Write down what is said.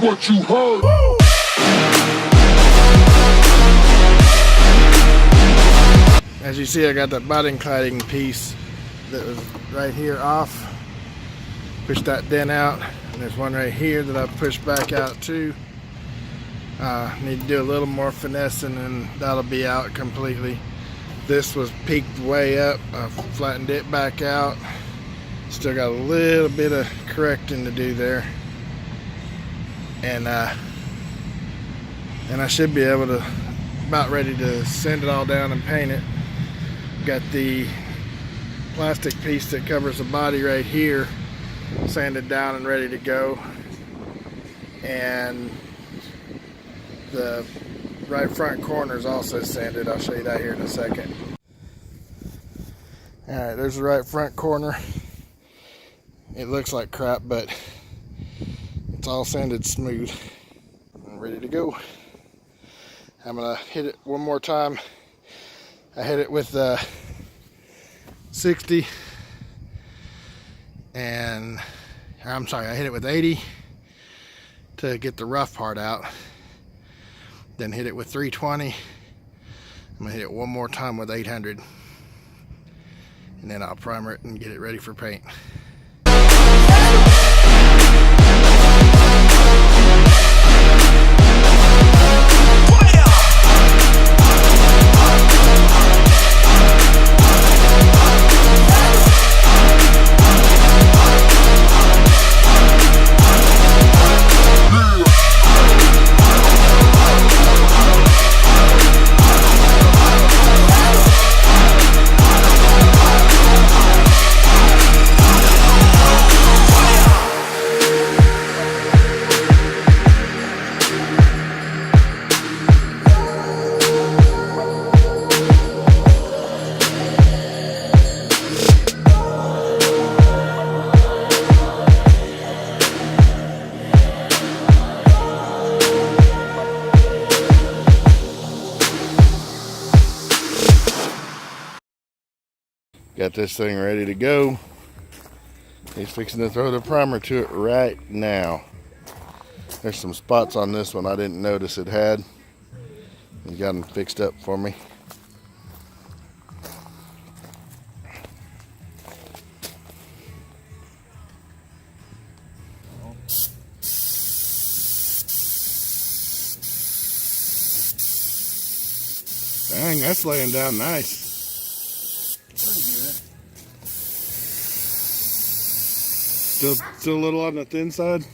what you heard. As you see, I got that body cladding piece that was right here off. Pushed that dent out. And there's one right here that I pushed back out too. Need to do a little more finessing and that'll be out completely. This was peaked way up. I flattened it back out. Still got a little bit of correcting to do there. And I should be able to, about ready to sand it all down and paint it. Got the plastic piece that covers the body right here sanded down and ready to go. And the right front corner is also sanded. I'll show you that here in a second. Alright, there's the right front corner. It looks like crap, but it's all sanded smooth and ready to go. I'm gonna hit it one more time. I hit it with 60 and I'm sorry, I hit it with 80 to get the rough part out. Then hit it with 320. I'm gonna hit it one more time with 800. And then I'll primer it and get it ready for paint. Got this thing ready to go. He's fixing to throw the primer to it right now. There's some spots on this one I didn't notice it had. He got them fixed up for me. Dang, that's laying down nice. Still a little on the thin side.